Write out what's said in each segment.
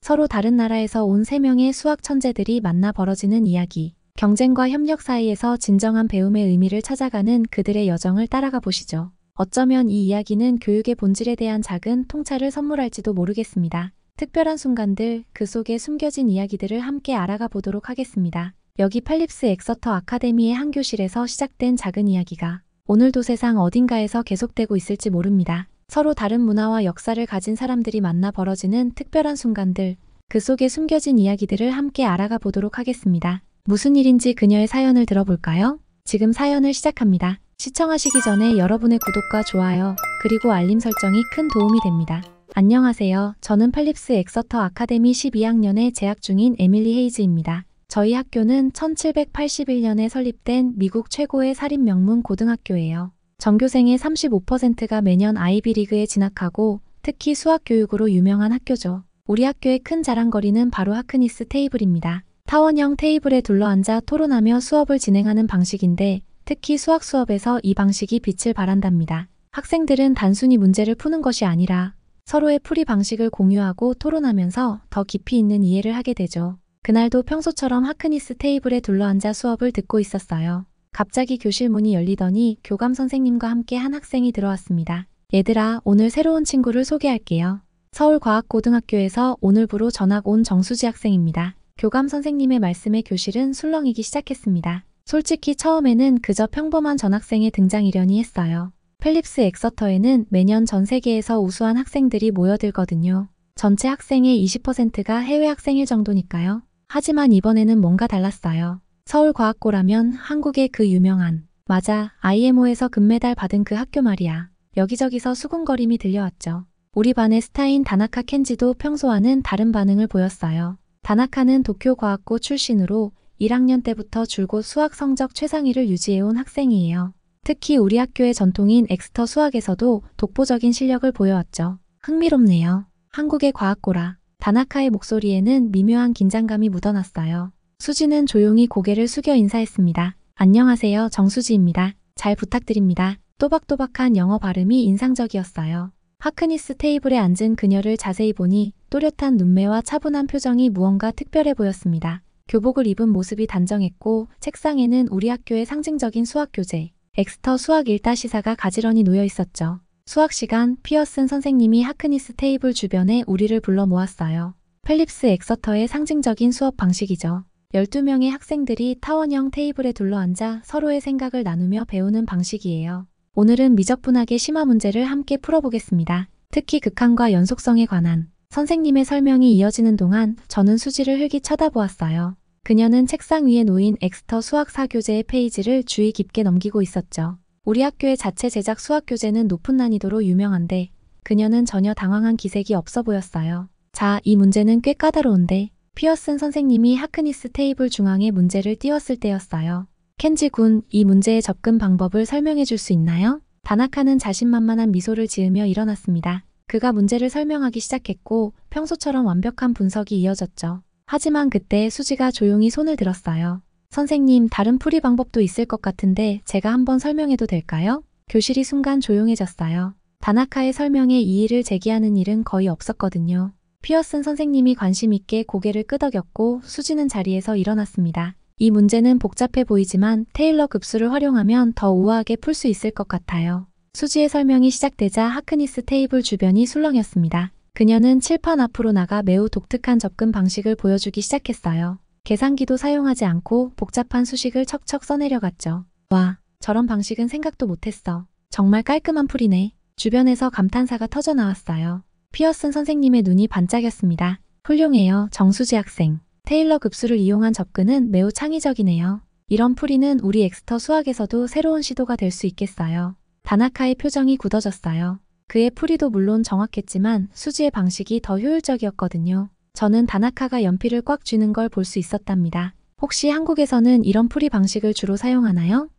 서로 다른 나라에서 온 3명의 수학 천재들이 만나 벌어지는 이야기. 경쟁과 협력 사이에서 진정한 배움의 의미를 찾아가는 그들의 여정을 따라가 보시죠. 어쩌면 이 이야기는 교육의 본질에 대한 작은 통찰을 선물할지도 모르겠습니다. 특별한 순간들, 그 속에 숨겨진 이야기들을 함께 알아가 보도록 하겠습니다. 여기 펠립스 엑서터 아카데미의 한 교실에서 시작된 작은 이야기가 오늘도 세상 어딘가에서 계속되고 있을지 모릅니다. 서로 다른 문화와 역사를 가진 사람들이 만나 벌어지는 특별한 순간들, 그 속에 숨겨진 이야기들을 함께 알아가 보도록 하겠습니다. 무슨 일인지 그녀의 사연을 들어볼까요? 지금 사연을 시작합니다. 시청하시기 전에 여러분의 구독과 좋아요, 그리고 알림 설정이 큰 도움이 됩니다. 안녕하세요. 저는 펠립스 엑서터 아카데미 12학년에 재학 중인 에밀리 헤이즈입니다. 저희 학교는 1781년에 설립된 미국 최고의 사립 명문 고등학교예요. 전교생의 35%가 매년 아이비리그에 진학하고 특히 수학 교육으로 유명한 학교죠. 우리 학교의 큰 자랑거리는 바로 하크니스 테이블입니다. 타원형 테이블에 둘러앉아 토론하며 수업을 진행하는 방식인데 특히 수학 수업에서 이 방식이 빛을 발한답니다. 학생들은 단순히 문제를 푸는 것이 아니라 서로의 풀이 방식을 공유하고 토론하면서 더 깊이 있는 이해를 하게 되죠. 그날도 평소처럼 하크니스 테이블에 둘러앉아 수업을 듣고 있었어요. 갑자기 교실 문이 열리더니 교감 선생님과 함께 한 학생이 들어왔습니다. 얘들아, 오늘 새로운 친구를 소개할게요. 서울과학고등학교에서 오늘부로 전학 온 정수지 학생입니다. 교감 선생님의 말씀에 교실은 술렁이기 시작했습니다. 솔직히 처음에는 그저 평범한 전학생의 등장이려니 했어요. 펠립스 엑서터에는 매년 전 세계에서 우수한 학생들이 모여들거든요. 전체 학생의 20%가 해외 학생일 정도니까요. 하지만 이번에는 뭔가 달랐어요. 서울과학고라면 한국의 그 유명한, 맞아, IMO에서 금메달 받은 그 학교 말이야. 여기저기서 수군거림이 들려왔죠. 우리 반의 스타인 다나카 켄지도 평소와는 다른 반응을 보였어요. 다나카는 도쿄과학고 출신으로 1학년 때부터 줄곧 수학 성적 최상위를 유지해온 학생이에요. 특히 우리 학교의 전통인 엑스터 수학에서도 독보적인 실력을 보여왔죠. 흥미롭네요. 한국의 과학고라. 다나카의 목소리에는 미묘한 긴장감이 묻어났어요. 수지는 조용히 고개를 숙여 인사했습니다. 안녕하세요, 정수지입니다. 잘 부탁드립니다. 또박또박한 영어 발음이 인상적이었어요. 하크니스 테이블에 앉은 그녀를 자세히 보니 또렷한 눈매와 차분한 표정이 무언가 특별해 보였습니다. 교복을 입은 모습이 단정했고 책상에는 우리 학교의 상징적인 수학 교재, 엑스터 수학 1-4가 가지런히 놓여 있었죠. 수학 시간, 피어슨 선생님이 하크니스 테이블 주변에 우리를 불러 모았어요. 펠립스 엑서터의 상징적인 수업 방식이죠. 12명의 학생들이 타원형 테이블에 둘러앉아 서로의 생각을 나누며 배우는 방식이에요. 오늘은 미적분학의 심화 문제를 함께 풀어보겠습니다. 특히 극한과 연속성에 관한 선생님의 설명이 이어지는 동안 저는 수지를 흘기 쳐다보았어요. 그녀는 책상 위에 놓인 엑스터 수학 4교재의 페이지를 주의 깊게 넘기고 있었죠. 우리 학교의 자체 제작 수학 교재는 높은 난이도로 유명한데 그녀는 전혀 당황한 기색이 없어 보였어요. 자, 이 문제는 꽤 까다로운데 피어슨 선생님이 하크니스 테이블 중앙에 문제를 띄웠을 때였어요. 켄지 군, 이 문제의 접근 방법을 설명해 줄 수 있나요? 다나카는 자신만만한 미소를 지으며 일어났습니다. 그가 문제를 설명하기 시작했고 평소처럼 완벽한 분석이 이어졌죠. 하지만 그때 수지가 조용히 손을 들었어요. 선생님, 다른 풀이 방법도 있을 것 같은데 제가 한번 설명해도 될까요? 교실이 순간 조용해졌어요. 다나카의 설명에 이의를 제기하는 일은 거의 없었거든요. 피어슨 선생님이 관심 있게 고개를 끄덕였고 수지는 자리에서 일어났습니다. 이 문제는 복잡해 보이지만 테일러 급수를 활용하면 더 우아하게 풀 수 있을 것 같아요. 수지의 설명이 시작되자 하크니스 테이블 주변이 술렁였습니다. 그녀는 칠판 앞으로 나가 매우 독특한 접근 방식을 보여주기 시작했어요. 계산기도 사용하지 않고 복잡한 수식을 척척 써내려갔죠. 와, 저런 방식은 생각도 못했어. 정말 깔끔한 풀이네. 주변에서 감탄사가 터져나왔어요. 피어슨 선생님의 눈이 반짝였습니다. 훌륭해요, 정수지 학생. 테일러 급수를 이용한 접근은 매우 창의적이네요. 이런 풀이는 우리 엑스터 수학에서도 새로운 시도가 될 수 있겠어요. 다나카의 표정이 굳어졌어요. 그의 풀이도 물론 정확했지만 수지의 방식이 더 효율적이었거든요. 저는 다나카가 연필을 꽉 쥐는 걸 볼 수 있었답니다. 혹시 한국에서는 이런 풀이 방식을 주로 사용하나요?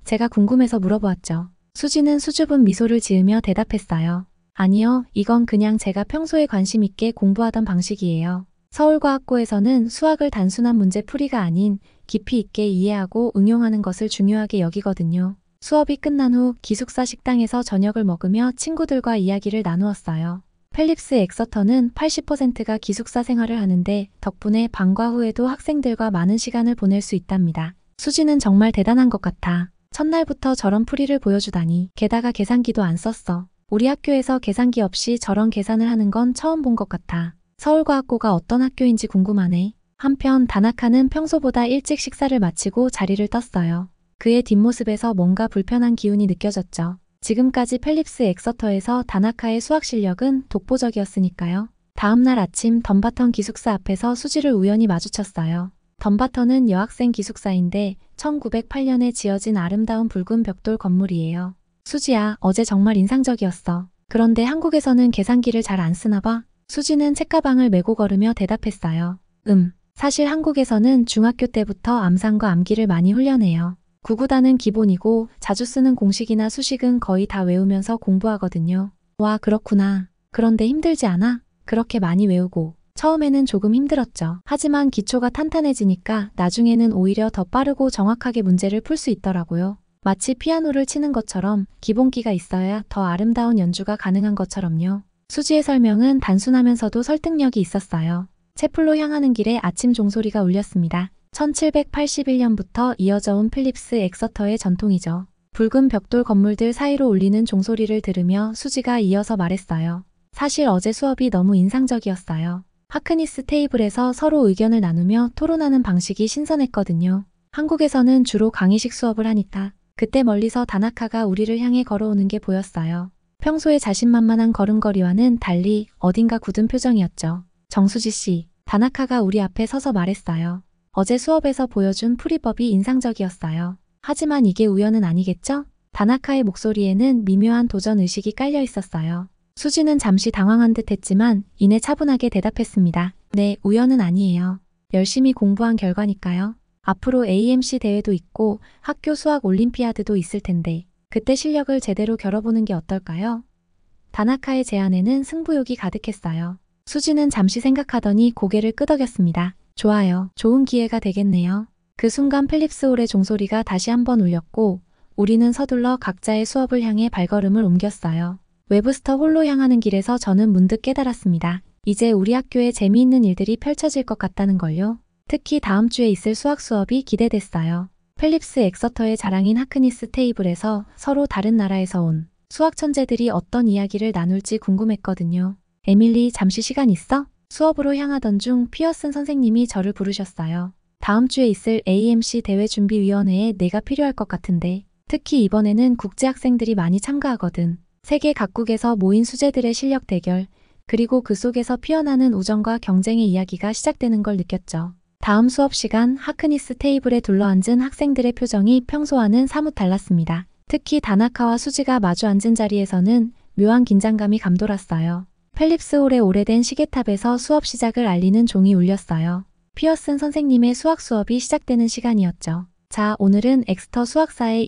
제가 궁금해서 물어보았죠. 수지는 수줍은 미소를 지으며 대답했어요. 아니요, 이건 그냥 제가 평소에 관심 있게 공부하던 방식이에요. 서울과학고에서는 수학을 단순한 문제 풀이가 아닌 깊이 있게 이해하고 응용하는 것을 중요하게 여기거든요. 수업이 끝난 후 기숙사 식당에서 저녁을 먹으며 친구들과 이야기를 나누었어요. 펠립스 엑서터는 80%가 기숙사 생활을 하는데 덕분에 방과 후에도 학생들과 많은 시간을 보낼 수 있답니다. 수지는 정말 대단한 것 같아. 첫날부터 저런 풀이를 보여주다니. 게다가 계산기도 안 썼어. 우리 학교에서 계산기 없이 저런 계산을 하는 건 처음 본 것 같아. 서울과학고가 어떤 학교인지 궁금하네. 한편 다나카는 평소보다 일찍 식사를 마치고 자리를 떴어요. 그의 뒷모습에서 뭔가 불편한 기운이 느껴졌죠. 지금까지 펠립스 엑서터에서 다나카의 수학 실력은 독보적이었으니까요. 다음날 아침 덤바턴 기숙사 앞에서 수지를 우연히 마주쳤어요. 덤바턴은 여학생 기숙사인데 1908년에 지어진 아름다운 붉은 벽돌 건물이에요. 수지야, 어제 정말 인상적이었어. 그런데 한국에서는 계산기를 잘 안 쓰나 봐? 수지는 책가방을 메고 걸으며 대답했어요. 사실 한국에서는 중학교 때부터 암산과 암기를 많이 훈련해요. 구구단은 기본이고 자주 쓰는 공식이나 수식은 거의 다 외우면서 공부하거든요. 와, 그렇구나. 그런데 힘들지 않아? 그렇게 많이 외우고. 처음에는 조금 힘들었죠. 하지만 기초가 탄탄해지니까 나중에는 오히려 더 빠르고 정확하게 문제를 풀 수 있더라고요. 마치 피아노를 치는 것처럼 기본기가 있어야 더 아름다운 연주가 가능한 것처럼요. 수지의 설명은 단순하면서도 설득력이 있었어요. 채플로 향하는 길에 아침 종소리가 울렸습니다. 1781년부터 이어져 온 필립스 엑서터의 전통이죠. 붉은 벽돌 건물들 사이로 울리는 종소리를 들으며 수지가 이어서 말했어요. 사실 어제 수업이 너무 인상적이었어요. 하크니스 테이블에서 서로 의견을 나누며 토론하는 방식이 신선했거든요. 한국에서는 주로 강의식 수업을 하니까 그때 멀리서 다나카가 우리를 향해 걸어오는 게 보였어요. 평소에 자신만만한 걸음걸이와는 달리 어딘가 굳은 표정이었죠. 정수지 씨, 다나카가 우리 앞에 서서 말했어요. 어제 수업에서 보여준 풀이법이 인상적이었어요. 하지만 이게 우연은 아니겠죠? 다나카의 목소리에는 미묘한 도전 의식이 깔려 있었어요. 수지는 잠시 당황한 듯 했지만 이내 차분하게 대답했습니다. 네, 우연은 아니에요. 열심히 공부한 결과니까요. 앞으로 AMC 대회도 있고 학교 수학 올림피아드도 있을 텐데 그때 실력을 제대로 겨뤄보는 게 어떨까요? 다나카의 제안에는 승부욕이 가득했어요. 수지는 잠시 생각하더니 고개를 끄덕였습니다. 좋아요. 좋은 기회가 되겠네요. 그 순간 펠립스 홀의 종소리가 다시 한번 울렸고 우리는 서둘러 각자의 수업을 향해 발걸음을 옮겼어요. 웨브스터 홀로 향하는 길에서 저는 문득 깨달았습니다. 이제 우리 학교에 재미있는 일들이 펼쳐질 것 같다는 걸요. 특히 다음 주에 있을 수학 수업이 기대됐어요. 펠립스 엑서터의 자랑인 하크니스 테이블에서 서로 다른 나라에서 온 수학 천재들이 어떤 이야기를 나눌지 궁금했거든요. 에밀리, 잠시 시간 있어? 수업으로 향하던 중 피어슨 선생님이 저를 부르셨어요. 다음 주에 있을 AMC 대회준비위원회에 내가 필요할 것 같은데 특히 이번에는 국제학생들이 많이 참가하거든. 세계 각국에서 모인 수재들의 실력 대결, 그리고 그 속에서 피어나는 우정과 경쟁의 이야기가 시작되는 걸 느꼈죠. 다음 수업 시간 하크니스 테이블에 둘러앉은 학생들의 표정이 평소와는 사뭇 달랐습니다. 특히 다나카와 수지가 마주 앉은 자리에서는 묘한 긴장감이 감돌았어요. 펠립스 홀의 오래된 시계탑에서 수업 시작을 알리는 종이 울렸어요. 피어슨 선생님의 수학 수업이 시작되는 시간이었죠. 자, 오늘은 엑스터 수학사의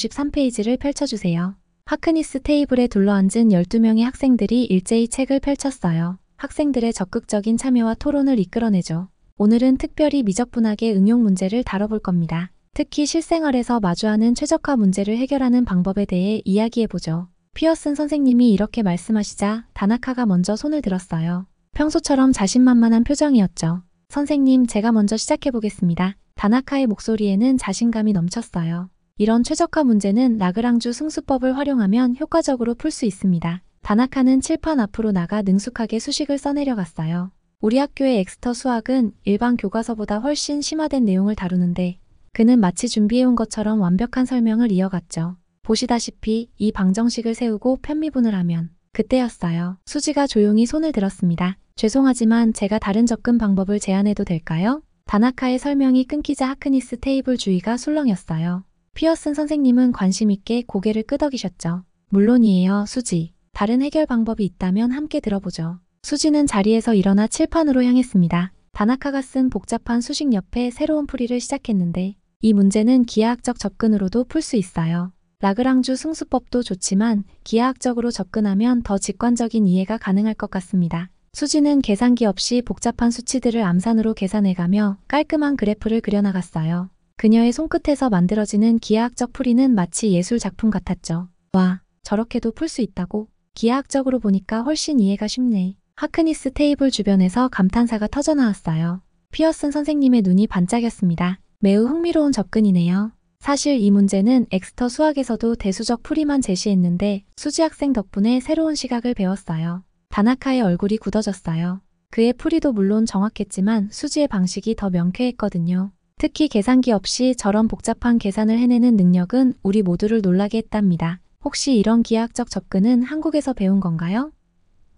293페이지를 펼쳐주세요. 하크니스 테이블에 둘러앉은 12명의 학생들이 일제히 책을 펼쳤어요. 학생들의 적극적인 참여와 토론을 이끌어내죠. 오늘은 특별히 미적분학의 응용 문제를 다뤄볼 겁니다. 특히 실생활에서 마주하는 최적화 문제를 해결하는 방법에 대해 이야기해보죠. 피어슨 선생님이 이렇게 말씀하시자 다나카가 먼저 손을 들었어요. 평소처럼 자신만만한 표정이었죠. 선생님, 제가 먼저 시작해보겠습니다. 다나카의 목소리에는 자신감이 넘쳤어요. 이런 최적화 문제는 라그랑주 승수법을 활용하면 효과적으로 풀 수 있습니다. 다나카는 칠판 앞으로 나가 능숙하게 수식을 써내려갔어요. 우리 학교의 엑스터 수학은 일반 교과서보다 훨씬 심화된 내용을 다루는데 그는 마치 준비해온 것처럼 완벽한 설명을 이어갔죠. 보시다시피 이 방정식을 세우고 편미분을 하면 그때였어요. 수지가 조용히 손을 들었습니다. 죄송하지만 제가 다른 접근 방법을 제안해도 될까요? 다나카의 설명이 끊기자 하크니스 테이블 주위가 술렁였어요. 피어슨 선생님은 관심 있게 고개를 끄덕이셨죠. 물론이에요, 수지. 다른 해결 방법이 있다면 함께 들어보죠. 수지는 자리에서 일어나 칠판으로 향했습니다. 다나카가 쓴 복잡한 수식 옆에 새로운 풀이를 시작했는데 이 문제는 기하학적 접근으로도 풀 수 있어요. 라그랑주 승수법도 좋지만 기하학적으로 접근하면 더 직관적인 이해가 가능할 것 같습니다. 수지는 계산기 없이 복잡한 수치들을 암산으로 계산해가며 깔끔한 그래프를 그려나갔어요. 그녀의 손끝에서 만들어지는 기하학적 풀이는 마치 예술 작품 같았죠. 와, 저렇게도 풀 수 있다고? 기하학적으로 보니까 훨씬 이해가 쉽네. 하크니스 테이블 주변에서 감탄사가 터져나왔어요. 피어슨 선생님의 눈이 반짝였습니다. 매우 흥미로운 접근이네요. 사실 이 문제는 엑스터 수학에서도 대수적 풀이만 제시했는데 수지 학생 덕분에 새로운 시각을 배웠어요. 다나카의 얼굴이 굳어졌어요. 그의 풀이도 물론 정확했지만 수지의 방식이 더 명쾌했거든요. 특히 계산기 없이 저런 복잡한 계산을 해내는 능력은 우리 모두를 놀라게 했답니다. 혹시 이런 기하학적 접근은 한국에서 배운 건가요?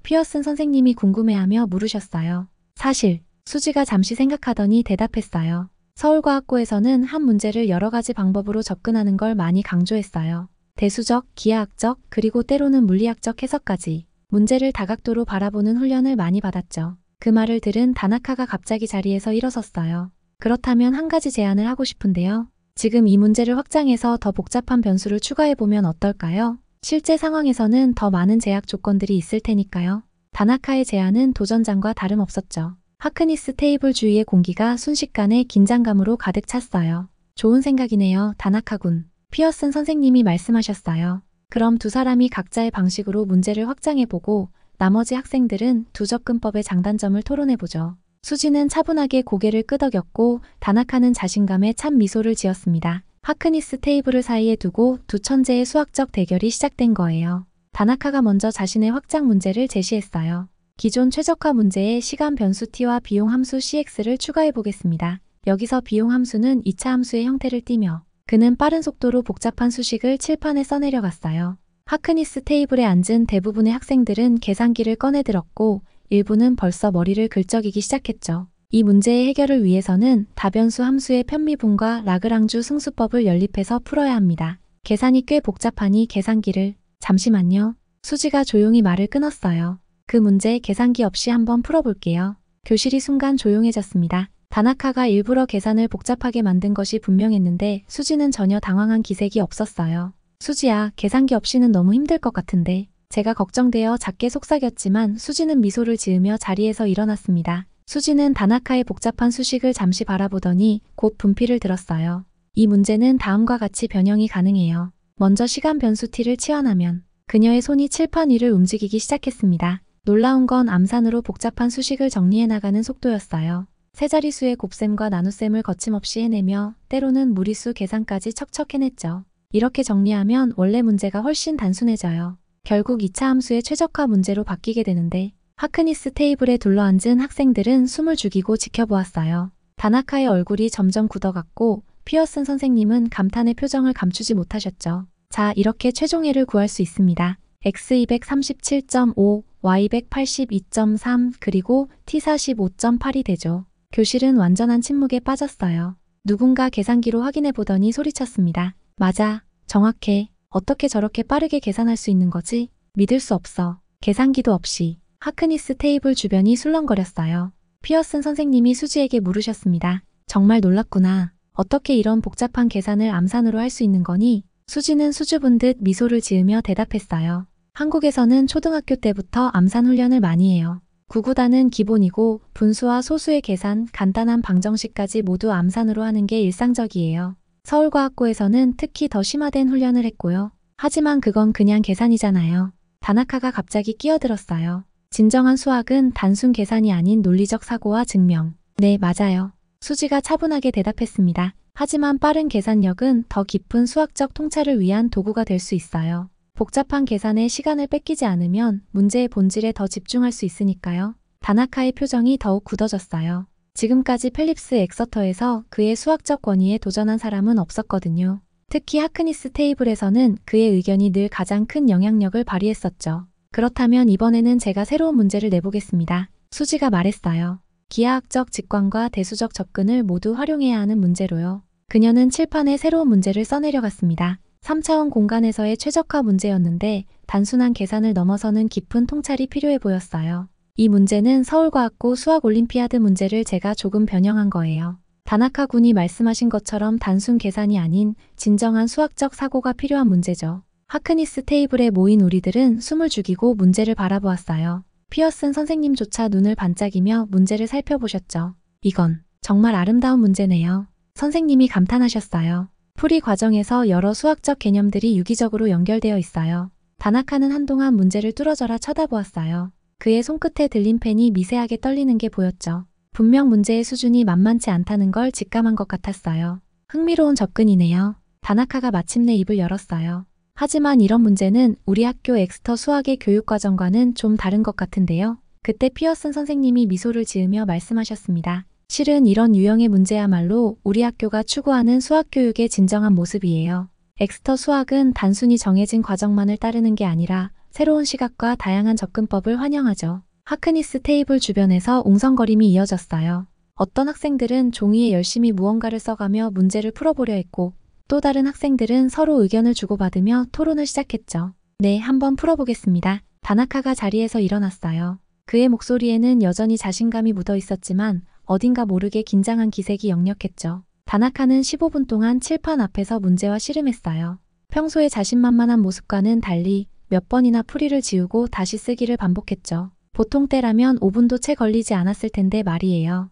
피어슨 선생님이 궁금해하며 물으셨어요. 사실 수지가 잠시 생각하더니 대답했어요. 서울과학고에서는 한 문제를 여러 가지 방법으로 접근하는 걸 많이 강조했어요. 대수적, 기하학적, 그리고 때로는 물리학적 해석까지 문제를 다각도로 바라보는 훈련을 많이 받았죠. 그 말을 들은 다나카가 갑자기 자리에서 일어섰어요. 그렇다면 한 가지 제안을 하고 싶은데요. 지금 이 문제를 확장해서 더 복잡한 변수를 추가해보면 어떨까요? 실제 상황에서는 더 많은 제약 조건들이 있을 테니까요. 다나카의 제안은 도전장과 다름없었죠. 하크니스 테이블 주위의 공기가 순식간에 긴장감으로 가득 찼어요. 좋은 생각이네요, 다나카군. 피어슨 선생님이 말씀하셨어요. 그럼 두 사람이 각자의 방식으로 문제를 확장해보고 나머지 학생들은 두 접근법의 장단점을 토론해보죠. 수지는 차분하게 고개를 끄덕였고 다나카는 자신감에 찬 미소를 지었습니다. 하크니스 테이블을 사이에 두고 두 천재의 수학적 대결이 시작된 거예요. 다나카가 먼저 자신의 확장 문제를 제시했어요. 기존 최적화 문제에 시간 변수 t와 비용 함수 cx를 추가해 보겠습니다. 여기서 비용 함수는 2차 함수의 형태를 띠며 그는 빠른 속도로 복잡한 수식을 칠판에 써내려갔어요. 하크니스 테이블에 앉은 대부분의 학생들은 계산기를 꺼내들었고 일부는 벌써 머리를 긁적이기 시작했죠. 이 문제의 해결을 위해서는 다변수 함수의 편미분과 라그랑주 승수법을 연립해서 풀어야 합니다. 계산이 꽤 복잡하니 계산기를... 잠시만요. 수지가 조용히 말을 끊었어요. 그 문제 계산기 없이 한번 풀어볼게요. 교실이 순간 조용해졌습니다. 다나카가 일부러 계산을 복잡하게 만든 것이 분명했는데 수지는 전혀 당황한 기색이 없었어요. 수지야, 계산기 없이는 너무 힘들 것 같은데. 제가 걱정되어 작게 속삭였지만 수지는 미소를 지으며 자리에서 일어났습니다. 수지는 다나카의 복잡한 수식을 잠시 바라보더니 곧 분필을 들었어요. 이 문제는 다음과 같이 변형이 가능해요. 먼저 시간 변수 t를 치환하면 그녀의 손이 칠판 위를 움직이기 시작했습니다. 놀라운 건 암산으로 복잡한 수식을 정리해 나가는 속도였어요. 세 자릿수의 곱셈과 나눗셈을 거침없이 해내며 때로는 무리수 계산까지 척척 해냈죠. 이렇게 정리하면 원래 문제가 훨씬 단순해져요. 결국 2차 함수의 최적화 문제로 바뀌게 되는데 하크니스 테이블에 둘러앉은 학생들은 숨을 죽이고 지켜보았어요. 다나카의 얼굴이 점점 굳어갔고 피어슨 선생님은 감탄의 표정을 감추지 못하셨죠. 자, 이렇게 최종해를 구할 수 있습니다. x 237.5, y 182.3, 그리고 t 45.8이 되죠. 교실은 완전한 침묵에 빠졌어요. 누군가 계산기로 확인해보더니 소리쳤습니다. 맞아, 정확해. 어떻게 저렇게 빠르게 계산할 수 있는 거지? 믿을 수 없어. 계산기도 없이. 하크니스 테이블 주변이 술렁거렸어요. 피어슨 선생님이 수지에게 물으셨습니다. 정말 놀랍구나. 어떻게 이런 복잡한 계산을 암산으로 할 수 있는 거니? 수지는 수줍은 듯 미소를 지으며 대답했어요. 한국에서는 초등학교 때부터 암산 훈련을 많이 해요. 구구단은 기본이고 분수와 소수의 계산, 간단한 방정식까지 모두 암산으로 하는 게 일상적이에요. 서울과학고에서는 특히 더 심화된 훈련을 했고요. 하지만 그건 그냥 계산이잖아요. 다나카가 갑자기 끼어들었어요. 진정한 수학은 단순 계산이 아닌 논리적 사고와 증명. 네, 맞아요. 수지가 차분하게 대답했습니다. 하지만 빠른 계산력은 더 깊은 수학적 통찰을 위한 도구가 될 수 있어요. 복잡한 계산에 시간을 뺏기지 않으면 문제의 본질에 더 집중할 수 있으니까요. 다나카의 표정이 더욱 굳어졌어요. 지금까지 펠립스 엑서터에서 그의 수학적 권위에 도전한 사람은 없었거든요. 특히 하크니스 테이블에서는 그의 의견이 늘 가장 큰 영향력을 발휘했었죠. 그렇다면 이번에는 제가 새로운 문제를 내보겠습니다. 수지가 말했어요. 기하학적 직관과 대수적 접근을 모두 활용해야 하는 문제로요. 그녀는 칠판에 새로운 문제를 써내려갔습니다. 3차원 공간에서의 최적화 문제였는데 단순한 계산을 넘어서는 깊은 통찰이 필요해 보였어요. 이 문제는 서울과학고 수학올림피아드 문제를 제가 조금 변형한 거예요. 다나카 군이 말씀하신 것처럼 단순 계산이 아닌 진정한 수학적 사고가 필요한 문제죠. 하크니스 테이블에 모인 우리들은 숨을 죽이고 문제를 바라보았어요. 피어슨 선생님조차 눈을 반짝이며 문제를 살펴보셨죠. 이건 정말 아름다운 문제네요. 선생님이 감탄하셨어요. 풀이 과정에서 여러 수학적 개념들이 유기적으로 연결되어 있어요. 다나카는 한동안 문제를 뚫어져라 쳐다보았어요. 그의 손끝에 들린 펜이 미세하게 떨리는 게 보였죠. 분명 문제의 수준이 만만치 않다는 걸 직감한 것 같았어요. 흥미로운 접근이네요. 다나카가 마침내 입을 열었어요. 하지만 이런 문제는 우리 학교 엑스터 수학의 교육과정과는 좀 다른 것 같은데요. 그때 피어슨 선생님이 미소를 지으며 말씀하셨습니다. 실은 이런 유형의 문제야말로 우리 학교가 추구하는 수학 교육의 진정한 모습이에요. 엑스터 수학은 단순히 정해진 과정만을 따르는 게 아니라 새로운 시각과 다양한 접근법을 환영하죠. 하크니스 테이블 주변에서 웅성거림이 이어졌어요. 어떤 학생들은 종이에 열심히 무언가를 써가며 문제를 풀어보려 했고, 또 다른 학생들은 서로 의견을 주고받으며 토론을 시작했죠. 네, 한번 풀어보겠습니다. 다나카가 자리에서 일어났어요. 그의 목소리에는 여전히 자신감이 묻어 있었지만 어딘가 모르게 긴장한 기색이 역력했죠. 다나카는 15분 동안 칠판 앞에서 문제와 씨름했어요. 평소의 자신만만한 모습과는 달리 몇 번이나 풀이를 지우고 다시 쓰기를 반복했죠. 보통 때라면 5분도 채 걸리지 않았을 텐데 말이에요.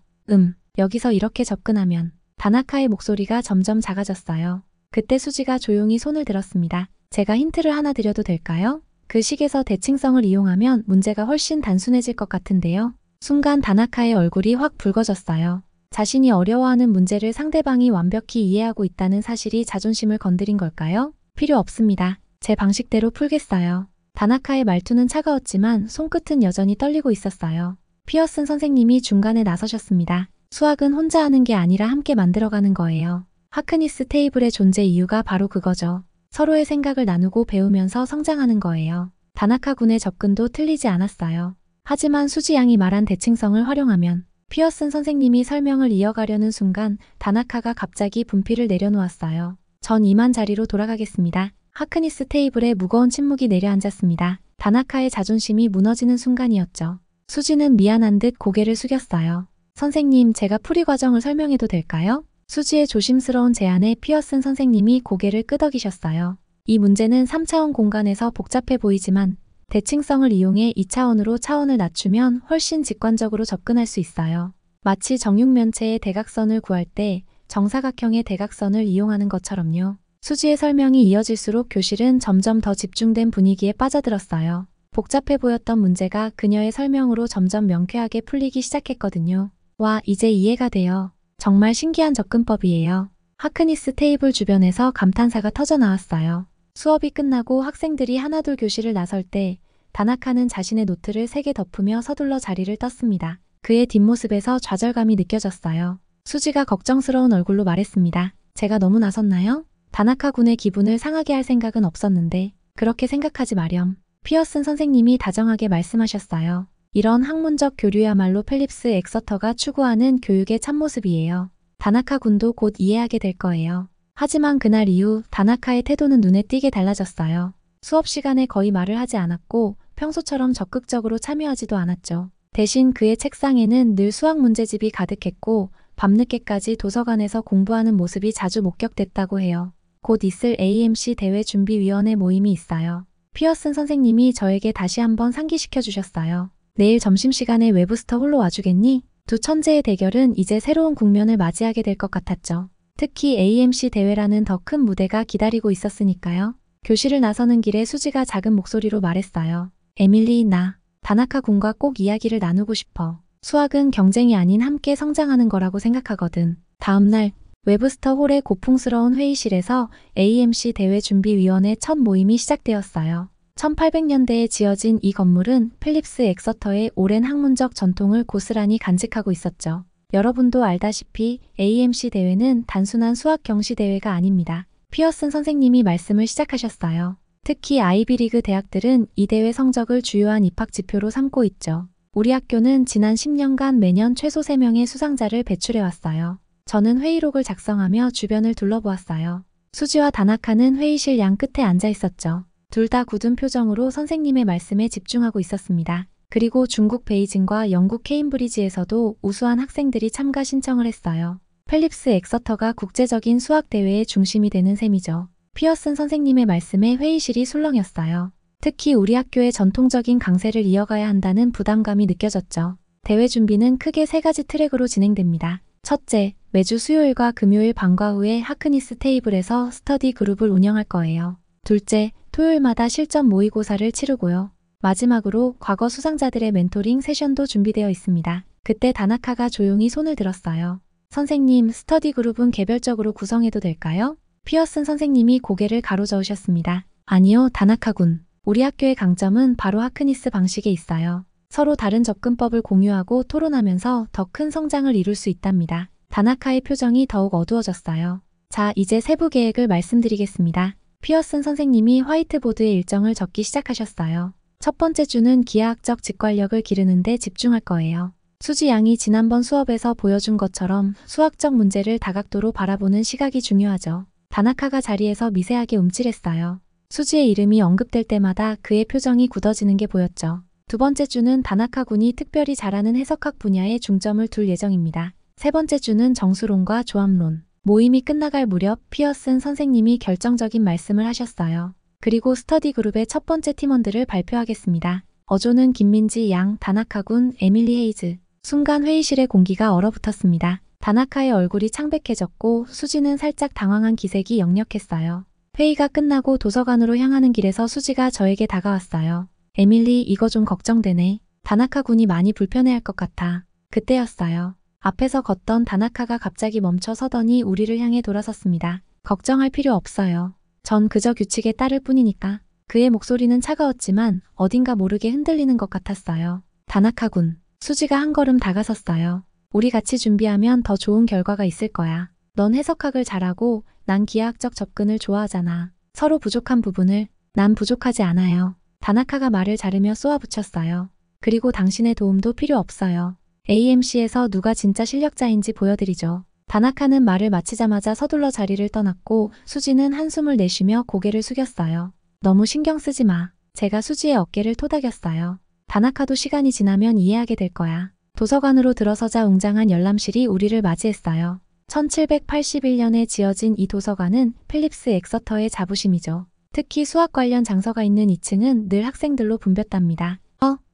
여기서 이렇게 접근하면. 다나카의 목소리가 점점 작아졌어요. 그때 수지가 조용히 손을 들었습니다. 제가 힌트를 하나 드려도 될까요? 그 식에서 대칭성을 이용하면 문제가 훨씬 단순해질 것 같은데요. 순간 다나카의 얼굴이 확 붉어졌어요. 자신이 어려워하는 문제를 상대방이 완벽히 이해하고 있다는 사실이 자존심을 건드린 걸까요? 필요 없습니다. 제 방식대로 풀겠어요. 다나카의 말투는 차가웠지만 손끝은 여전히 떨리고 있었어요. 피어슨 선생님이 중간에 나서셨습니다. 수학은 혼자 하는 게 아니라 함께 만들어가는 거예요. 하크니스 테이블의 존재 이유가 바로 그거죠. 서로의 생각을 나누고 배우면서 성장하는 거예요. 다나카 군의 접근도 틀리지 않았어요. 하지만 수지 양이 말한 대칭성을 활용하면 피어슨 선생님이 설명을 이어가려는 순간 다나카가 갑자기 분필을 내려놓았어요. 전 이만 자리로 돌아가겠습니다. 하크니스 테이블에 무거운 침묵이 내려앉았습니다. 다나카의 자존심이 무너지는 순간이었죠. 수지는 미안한 듯 고개를 숙였어요. 선생님, 제가 풀이 과정을 설명해도 될까요? 수지의 조심스러운 제안에 피어슨 선생님이 고개를 끄덕이셨어요. 이 문제는 3차원 공간에서 복잡해 보이지만 대칭성을 이용해 2차원으로 차원을 낮추면 훨씬 직관적으로 접근할 수 있어요. 마치 정육면체의 대각선을 구할 때 정사각형의 대각선을 이용하는 것처럼요. 수지의 설명이 이어질수록 교실은 점점 더 집중된 분위기에 빠져들었어요. 복잡해 보였던 문제가 그녀의 설명으로 점점 명쾌하게 풀리기 시작했거든요. 와, 이제 이해가 돼요. 정말 신기한 접근법이에요. 하크니스 테이블 주변에서 감탄사가 터져 나왔어요. 수업이 끝나고 학생들이 하나둘 교실을 나설 때 다나카는 자신의 노트를 3개 덮으며 서둘러 자리를 떴습니다. 그의 뒷모습에서 좌절감이 느껴졌어요. 수지가 걱정스러운 얼굴로 말했습니다. 제가 너무 나섰나요? 다나카 군의 기분을 상하게 할 생각은 없었는데 그렇게 생각하지 마렴. 피어슨 선생님이 다정하게 말씀하셨어요. 이런 학문적 교류야말로 펠립스 엑서터가 추구하는 교육의 참모습이에요. 다나카 군도 곧 이해하게 될 거예요. 하지만 그날 이후 다나카의 태도는 눈에 띄게 달라졌어요. 수업 시간에 거의 말을 하지 않았고 평소처럼 적극적으로 참여하지도 않았죠. 대신 그의 책상에는 늘 수학 문제집이 가득했고 밤늦게까지 도서관에서 공부하는 모습이 자주 목격됐다고 해요. 곧 있을 AMC 대회 준비위원회 모임이 있어요. 피어슨 선생님이 저에게 다시 한번 상기시켜 주셨어요. 내일 점심시간에 웨브스터 홀로 와주겠니? 두 천재의 대결은 이제 새로운 국면을 맞이하게 될 것 같았죠. 특히 AMC 대회라는 더 큰 무대가 기다리고 있었으니까요. 교실을 나서는 길에 수지가 작은 목소리로 말했어요. 에밀리, 나 다나카 군과 꼭 이야기를 나누고 싶어. 수학은 경쟁이 아닌 함께 성장하는 거라고 생각하거든. 다음날 웨브스터 홀의 고풍스러운 회의실에서 AMC 대회 준비위원회 첫 모임이 시작되었어요. 1800년대에 지어진 이 건물은 필립스 엑서터의 오랜 학문적 전통을 고스란히 간직하고 있었죠. 여러분도 알다시피 AMC 대회는 단순한 수학 경시 대회가 아닙니다. 피어슨 선생님이 말씀을 시작하셨어요. 특히 아이비리그 대학들은 이 대회 성적을 주요한 입학 지표로 삼고 있죠. 우리 학교는 지난 10년간 매년 최소 3명의 수상자를 배출해왔어요. 저는 회의록을 작성하며 주변을 둘러보았어요. 수지와 다나카는 회의실 양 끝에 앉아 있었죠. 둘 다 굳은 표정으로 선생님의 말씀에 집중하고 있었습니다. 그리고 중국 베이징과 영국 케임브리지에서도 우수한 학생들이 참가 신청을 했어요. 펠립스 엑서터가 국제적인 수학 대회의 중심이 되는 셈이죠. 피어슨 선생님의 말씀에 회의실이 술렁였어요. 특히 우리 학교의 전통적인 강세를 이어가야 한다는 부담감이 느껴졌죠. 대회 준비는 크게 3가지 트랙으로 진행됩니다. 첫째, 매주 수요일과 금요일 방과 후에 하크니스 테이블에서 스터디 그룹을 운영할 거예요. 둘째, 토요일마다 실전 모의고사를 치르고요. 마지막으로 과거 수상자들의 멘토링 세션도 준비되어 있습니다. 그때 다나카가 조용히 손을 들었어요. 선생님, 스터디 그룹은 개별적으로 구성해도 될까요? 피어슨 선생님이 고개를 가로저으셨습니다. 아니요, 다나카군. 우리 학교의 강점은 바로 하크니스 방식에 있어요. 서로 다른 접근법을 공유하고 토론하면서 더 큰 성장을 이룰 수 있답니다. 다나카의 표정이 더욱 어두워졌어요. 자, 이제 세부 계획을 말씀드리겠습니다. 피어슨 선생님이 화이트보드에 일정을 적기 시작하셨어요. 첫 번째 주는 기하학적 직관력을 기르는 데 집중할 거예요. 수지 양이 지난번 수업에서 보여준 것처럼 수학적 문제를 다각도로 바라보는 시각이 중요하죠. 다나카가 자리에서 미세하게 움찔했어요. 수지의 이름이 언급될 때마다 그의 표정이 굳어지는 게 보였죠. 두 번째 주는 다나카 군이 특별히 잘하는 해석학 분야에 중점을 둘 예정입니다. 세 번째 주는 정수론과 조합론. 모임이 끝나갈 무렵 피어슨 선생님이 결정적인 말씀을 하셨어요. 그리고 스터디 그룹의 첫 번째 팀원들을 발표하겠습니다. 어조는 김민지, 양, 다나카 군, 에밀리 헤이즈. 순간 회의실의 공기가 얼어붙었습니다. 다나카의 얼굴이 창백해졌고 수지는 살짝 당황한 기색이 역력했어요. 회의가 끝나고 도서관으로 향하는 길에서 수지가 저에게 다가왔어요. 에밀리, 이거 좀 걱정되네. 다나카 군이 많이 불편해할 것 같아. 그때였어요. 앞에서 걷던 다나카가 갑자기 멈춰 서더니 우리를 향해 돌아섰습니다. 걱정할 필요 없어요. 전 그저 규칙에 따를 뿐이니까. 그의 목소리는 차가웠지만 어딘가 모르게 흔들리는 것 같았어요. 다나카 군. 수지가 한 걸음 다가섰어요. 우리 같이 준비하면 더 좋은 결과가 있을 거야. 넌 해석학을 잘하고 난 기하학적 접근을 좋아하잖아. 서로 부족한 부분을, 난 부족하지 않아요. 다나카가 말을 자르며 쏘아붙였어요. 그리고 당신의 도움도 필요 없어요. AMC에서 누가 진짜 실력자인지 보여드리죠. 다나카는 말을 마치자마자 서둘러 자리를 떠났고 수지는 한숨을 내쉬며 고개를 숙였어요. 너무 신경 쓰지 마. 제가 수지의 어깨를 토닥였어요. 다나카도 시간이 지나면 이해하게 될 거야. 도서관으로 들어서자 웅장한 열람실이 우리를 맞이했어요. 1781년에 지어진 이 도서관은 필립스 엑서터의 자부심이죠. 특히 수학 관련 장서가 있는 2층은 늘 학생들로 붐볐답니다.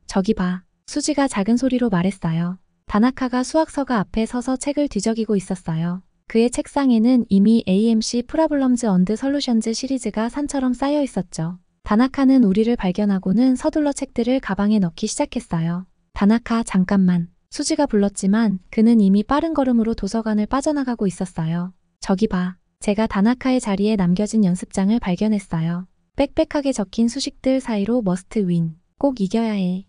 저기 봐. 수지가 작은 소리로 말했어요. 다나카가 수학서가 앞에 서서 책을 뒤적이고 있었어요. 그의 책상에는 이미 AMC 프라블럼즈 언드 솔루션즈 시리즈가 산처럼 쌓여 있었죠. 다나카는 우리를 발견하고는 서둘러 책들을 가방에 넣기 시작했어요. 다나카, 잠깐만. 수지가 불렀지만 그는 이미 빠른 걸음으로 도서관을 빠져나가고 있었어요. 저기 봐. 제가 다나카의 자리에 남겨진 연습장을 발견했어요. 빽빽하게 적힌 수식들 사이로 머스트 윈. 꼭 이겨야 해.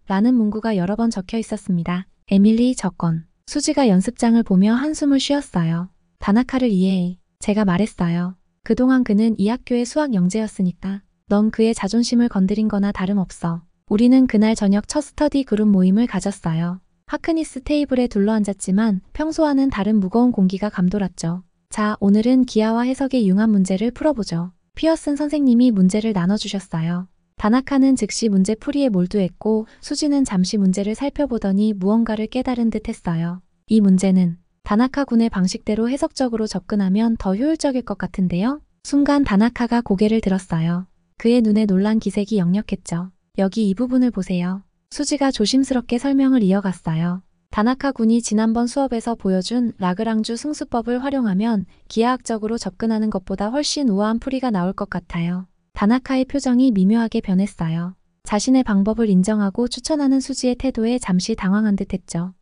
라는 문구가 여러 번 적혀 있었습니다. 에밀리, 저건. 수지가 연습장을 보며 한숨을 쉬었어요. 다나카를 이해해. 제가 말했어요. 그동안 그는 이 학교의 수학 영재였으니까. 넌 그의 자존심을 건드린 거나 다름없어. 우리는 그날 저녁 첫 스터디 그룹 모임을 가졌어요. 하크니스 테이블에 둘러앉았지만 평소와는 다른 무거운 공기가 감돌았죠. 자, 오늘은 기하와 해석의 융합 문제를 풀어보죠. 피어슨 선생님이 문제를 나눠주셨어요. 다나카는 즉시 문제 풀이에 몰두했고 수지는 잠시 문제를 살펴보더니 무언가를 깨달은 듯 했어요. 이 문제는 다나카 군의 방식대로 해석적으로 접근하면 더 효율적일 것 같은데요? 순간 다나카가 고개를 들었어요. 그의 눈에 놀란 기색이 역력했죠. 여기 이 부분을 보세요. 수지가 조심스럽게 설명을 이어갔어요. 다나카 군이 지난번 수업에서 보여준 라그랑주 승수법을 활용하면 기하학적으로 접근하는 것보다 훨씬 우아한 풀이가 나올 것 같아요. 다나카의 표정이 미묘하게 변했어요. 자신의 방법을 인정하고 추천하는 수지의 태도에 잠시 당황한 듯 했죠.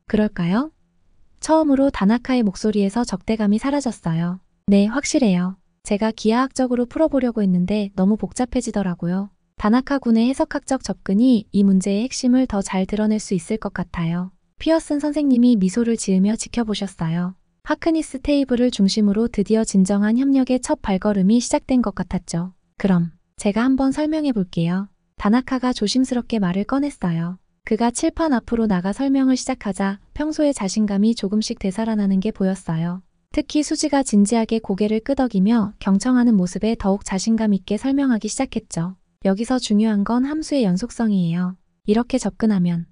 그럴까요? 처음으로 다나카의 목소리에서 적대감이 사라졌어요. 네, 확실해요. 제가 기하학적으로 풀어보려고 했는데 너무 복잡해지더라고요. 다나카 군의 해석학적 접근이 이 문제의 핵심을 더 잘 드러낼 수 있을 것 같아요. 피어슨 선생님이 미소를 지으며 지켜보셨어요. 하크니스 테이블을 중심으로 드디어 진정한 협력의 첫 발걸음이 시작된 것 같았죠. 그럼 제가 한번 설명해 볼게요. 다나카가 조심스럽게 말을 꺼냈어요. 그가 칠판 앞으로 나가 설명을 시작하자 평소의 자신감이 조금씩 되살아나는 게 보였어요. 특히 수지가 진지하게 고개를 끄덕이며 경청하는 모습에 더욱 자신감 있게 설명하기 시작했죠. 여기서 중요한 건 함수의 연속성이에요. 이렇게 접근하면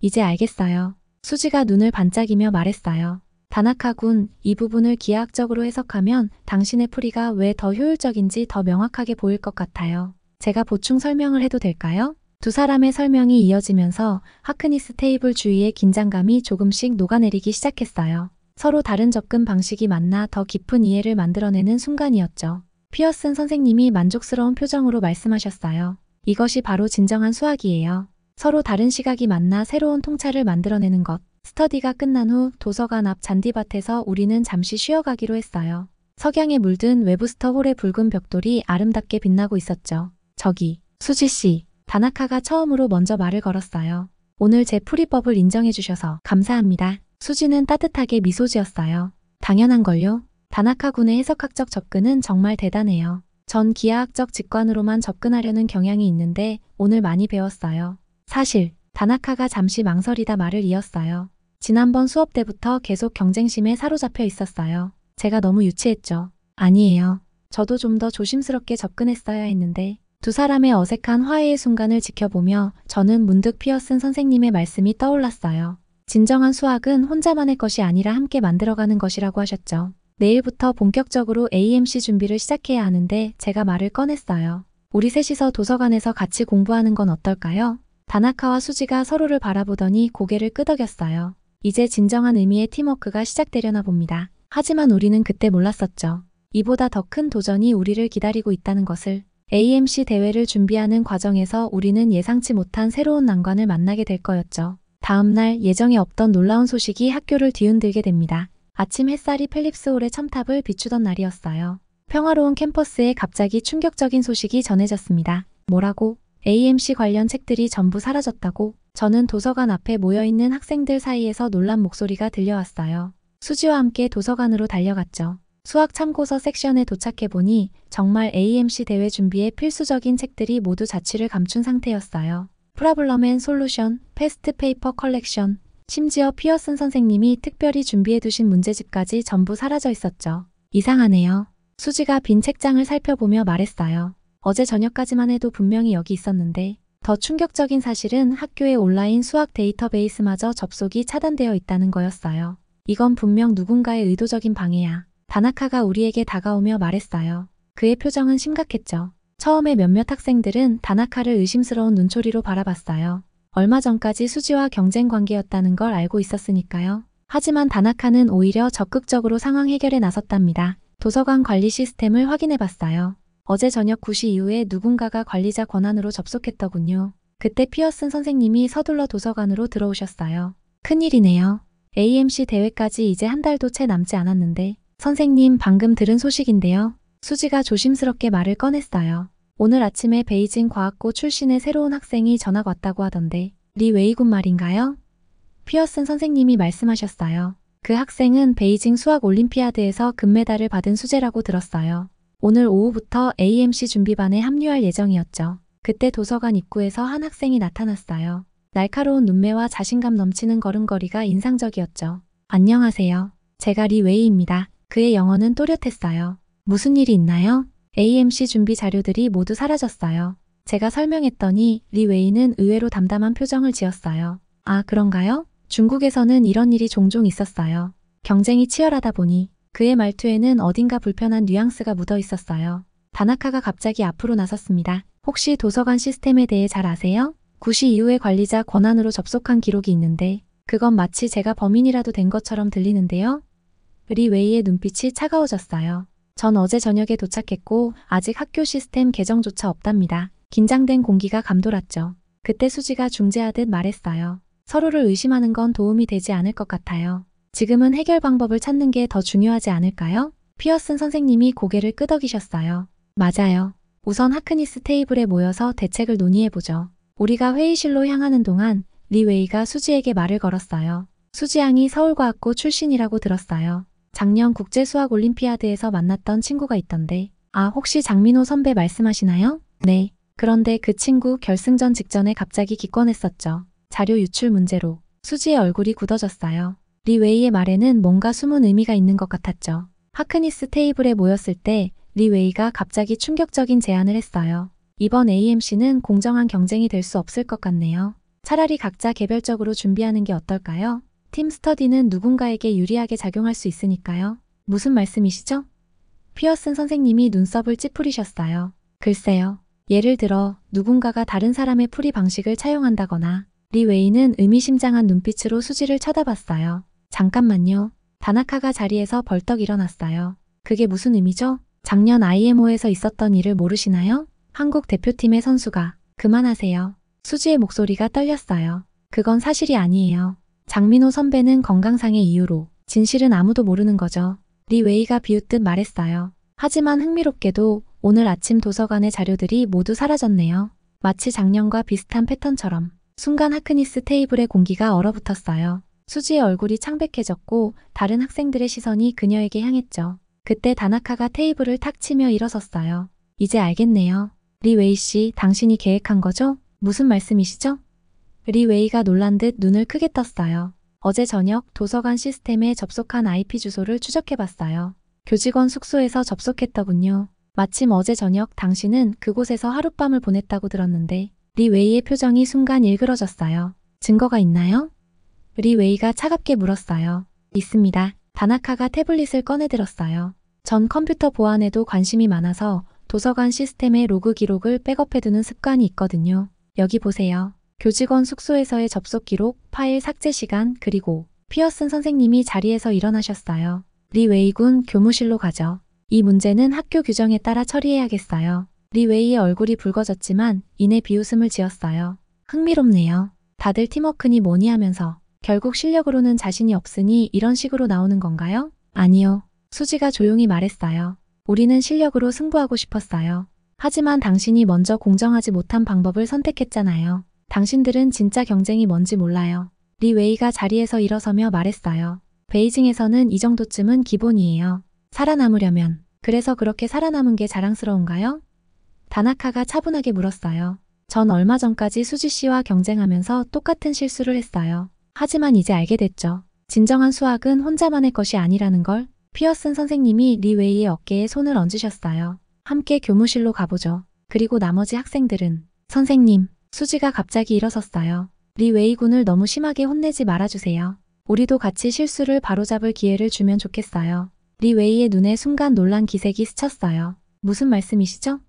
이제 알겠어요. 수지가 눈을 반짝이며 말했어요. 다나카 군, 이 부분을 기하학적으로 해석하면 당신의 풀이가 왜 더 효율적인지 더 명확하게 보일 것 같아요. 제가 보충 설명을 해도 될까요? 두 사람의 설명이 이어지면서 하크니스 테이블 주위의 긴장감이 조금씩 녹아내리기 시작했어요. 서로 다른 접근 방식이 만나 더 깊은 이해를 만들어내는 순간이었죠. 피어슨 선생님이 만족스러운 표정으로 말씀하셨어요. 이것이 바로 진정한 수학이에요. 서로 다른 시각이 만나 새로운 통찰을 만들어내는 것. 스터디가 끝난 후 도서관 앞 잔디밭에서 우리는 잠시 쉬어가기로 했어요. 석양에 물든 웨브스터 홀의 붉은 벽돌이 아름답게 빛나고 있었죠. 저기, 수지 씨. 다나카가 처음으로 먼저 말을 걸었어요. 오늘 제 풀이법을 인정해 주셔서 감사합니다. 수지는 따뜻하게 미소 지었어요. 당연한걸요. 다나카 군의 해석학적 접근은 정말 대단해요. 전 기하학적 직관으로만 접근하려는 경향이 있는데 오늘 많이 배웠어요. 사실 다나카가 잠시 망설이다 말을 이었어요. 지난번 수업 때부터 계속 경쟁심에 사로잡혀 있었어요. 제가 너무 유치했죠. 아니에요. 저도 좀 더 조심스럽게 접근했어야 했는데 두 사람의 어색한 화해의 순간을 지켜보며 저는 문득 피어슨 선생님의 말씀이 떠올랐어요. 진정한 수학은 혼자만의 것이 아니라 함께 만들어가는 것이라고 하셨죠. 내일부터 본격적으로 AMC 준비를 시작해야 하는데 제가 말을 꺼냈어요. 우리 셋이서 도서관에서 같이 공부하는 건 어떨까요? 다나카와 수지가 서로를 바라보더니 고개를 끄덕였어요. 이제 진정한 의미의 팀워크가 시작되려나 봅니다. 하지만 우리는 그때 몰랐었죠. 이보다 더 큰 도전이 우리를 기다리고 있다는 것을. AMC 대회를 준비하는 과정에서 우리는 예상치 못한 새로운 난관을 만나게 될 거였죠. 다음 날 예정에 없던 놀라운 소식이 학교를 뒤흔들게 됩니다. 아침 햇살이 펠립스 홀의 첨탑을 비추던 날이었어요. 평화로운 캠퍼스에 갑자기 충격적인 소식이 전해졌습니다. 뭐라고? AMC 관련 책들이 전부 사라졌다고? 저는 도서관 앞에 모여있는 학생들 사이에서 놀란 목소리가 들려왔어요. 수지와 함께 도서관으로 달려갔죠. 수학 참고서 섹션에 도착해보니 정말 AMC 대회 준비에 필수적인 책들이 모두 자취를 감춘 상태였어요. 프라블럼 앤 솔루션, 패스트 페이퍼 컬렉션, 심지어 피어슨 선생님이 특별히 준비해두신 문제집까지 전부 사라져 있었죠. 이상하네요. 수지가 빈 책장을 살펴보며 말했어요. 어제 저녁까지만 해도 분명히 여기 있었는데 더 충격적인 사실은 학교의 온라인 수학 데이터베이스마저 접속이 차단되어 있다는 거였어요. 이건 분명 누군가의 의도적인 방해야. 다나카가 우리에게 다가오며 말했어요. 그의 표정은 심각했죠. 처음에 몇몇 학생들은 다나카를 의심스러운 눈초리로 바라봤어요. 얼마 전까지 수지와 경쟁 관계였다는 걸 알고 있었으니까요. 하지만 다나카는 오히려 적극적으로 상황 해결에 나섰답니다. 도서관 관리 시스템을 확인해봤어요. 어제 저녁 9시 이후에 누군가가 관리자 권한으로 접속했더군요. 그때 피어슨 선생님이 서둘러 도서관으로 들어오셨어요. 큰일이네요. AMC 대회까지 이제 한 달도 채 남지 않았는데 선생님 방금 들은 소식인데요. 수지가 조심스럽게 말을 꺼냈어요. 오늘 아침에 베이징 과학고 출신의 새로운 학생이 전학 왔다고 하던데 리 웨이군 말인가요? 피어슨 선생님이 말씀하셨어요. 그 학생은 베이징 수학 올림피아드에서 금메달을 받은 수재라고 들었어요. 오늘 오후부터 AMC 준비반에 합류할 예정이었죠. 그때 도서관 입구에서 한 학생이 나타났어요. 날카로운 눈매와 자신감 넘치는 걸음걸이가 인상적이었죠. 안녕하세요. 제가 리 웨이입니다. 그의 영어는 또렷했어요. 무슨 일이 있나요? AMC 준비 자료들이 모두 사라졌어요. 제가 설명했더니 리 웨이는 의외로 담담한 표정을 지었어요. 아, 그런가요? 중국에서는 이런 일이 종종 있었어요. 경쟁이 치열하다 보니 그의 말투에는 어딘가 불편한 뉘앙스가 묻어 있었어요. 다나카가 갑자기 앞으로 나섰습니다. 혹시 도서관 시스템에 대해 잘 아세요? 9시 이후에 관리자 권한으로 접속한 기록이 있는데 그건 마치 제가 범인이라도 된 것처럼 들리는데요. 리 웨이의 눈빛이 차가워졌어요. 전 어제 저녁에 도착했고 아직 학교 시스템 개정조차 없답니다. 긴장된 공기가 감돌았죠. 그때 수지가 중재하듯 말했어요. 서로를 의심하는 건 도움이 되지 않을 것 같아요. 지금은 해결 방법을 찾는 게 더 중요하지 않을까요? 피어슨 선생님이 고개를 끄덕이셨어요. 맞아요. 우선 하크니스 테이블에 모여서 대책을 논의해보죠. 우리가 회의실로 향하는 동안 리 웨이가 수지에게 말을 걸었어요. 수지 양이 서울과학고 출신이라고 들었어요. 작년 국제수학 올림피아드에서 만났던 친구가 있던데. 아, 혹시 장민호 선배 말씀하시나요? 네. 그런데 그 친구 결승전 직전에 갑자기 기권했었죠. 자료 유출 문제로. 수지의 얼굴이 굳어졌어요. 리 웨이의 말에는 뭔가 숨은 의미가 있는 것 같았죠. 하크니스 테이블에 모였을 때 리 웨이가 갑자기 충격적인 제안을 했어요. 이번 AMC는 공정한 경쟁이 될 수 없을 것 같네요. 차라리 각자 개별적으로 준비하는 게 어떨까요? 팀 스터디는 누군가에게 유리하게 작용할 수 있으니까요. 무슨 말씀이시죠? 피어슨 선생님이 눈썹을 찌푸리셨어요. 글쎄요. 예를 들어 누군가가 다른 사람의 풀이 방식을 차용한다거나. 리 웨이는 의미심장한 눈빛으로 수지를 쳐다봤어요. 잠깐만요. 다나카가 자리에서 벌떡 일어났어요. 그게 무슨 의미죠? 작년 IMO에서 있었던 일을 모르시나요? 한국 대표팀의 선수가 그만하세요. 수지의 목소리가 떨렸어요. 그건 사실이 아니에요. 장민호 선배는 건강상의 이유로 진실은 아무도 모르는 거죠. 리 웨이가 비웃듯 말했어요. 하지만 흥미롭게도 오늘 아침 도서관의 자료들이 모두 사라졌네요. 마치 작년과 비슷한 패턴처럼 순간 하크니스 테이블의 공기가 얼어붙었어요. 수지의 얼굴이 창백해졌고 다른 학생들의 시선이 그녀에게 향했죠. 그때 다나카가 테이블을 탁 치며 일어섰어요. 이제 알겠네요. 리 웨이 씨, 당신이 계획한 거죠? 무슨 말씀이시죠? 리 웨이가 놀란 듯 눈을 크게 떴어요. 어제 저녁 도서관 시스템에 접속한 IP 주소를 추적해봤어요. 교직원 숙소에서 접속했더군요. 마침 어제 저녁 당신은 그곳에서 하룻밤을 보냈다고 들었는데 리 웨이의 표정이 순간 일그러졌어요. 증거가 있나요? 리 웨이가 차갑게 물었어요. 있습니다. 다나카가 태블릿을 꺼내들었어요. 전 컴퓨터 보안에도 관심이 많아서 도서관 시스템의 로그 기록을 백업해두는 습관이 있거든요. 여기 보세요. 교직원 숙소에서의 접속 기록, 파일 삭제 시간, 그리고 피어슨 선생님이 자리에서 일어나셨어요. 리 웨이 군 교무실로 가죠. 이 문제는 학교 규정에 따라 처리해야겠어요. 리 웨이의 얼굴이 붉어졌지만 이내 비웃음을 지었어요. 흥미롭네요. 다들 팀워크니 뭐니 하면서 결국 실력으로는 자신이 없으니 이런 식으로 나오는 건가요? 아니요. 수지가 조용히 말했어요. 우리는 실력으로 승부하고 싶었어요. 하지만 당신이 먼저 공정하지 못한 방법을 선택했잖아요. 당신들은 진짜 경쟁이 뭔지 몰라요. 리 웨이가 자리에서 일어서며 말했어요. 베이징에서는 이 정도쯤은 기본이에요. 살아남으려면. 그래서 그렇게 살아남은 게 자랑스러운가요? 다나카가 차분하게 물었어요. 전 얼마 전까지 수지 씨와 경쟁하면서 똑같은 실수를 했어요. 하지만 이제 알게 됐죠. 진정한 수학은 혼자만의 것이 아니라는 걸. 피어슨 선생님이 리 웨이의 어깨에 손을 얹으셨어요. 함께 교무실로 가보죠. 그리고 나머지 학생들은 선생님, 수지가 갑자기 일어섰어요. 리 웨이 군을 너무 심하게 혼내지 말아주세요. 우리도 같이 실수를 바로잡을 기회를 주면 좋겠어요. 리 웨이의 눈에 순간 놀란 기색이 스쳤어요. 무슨 말씀이시죠?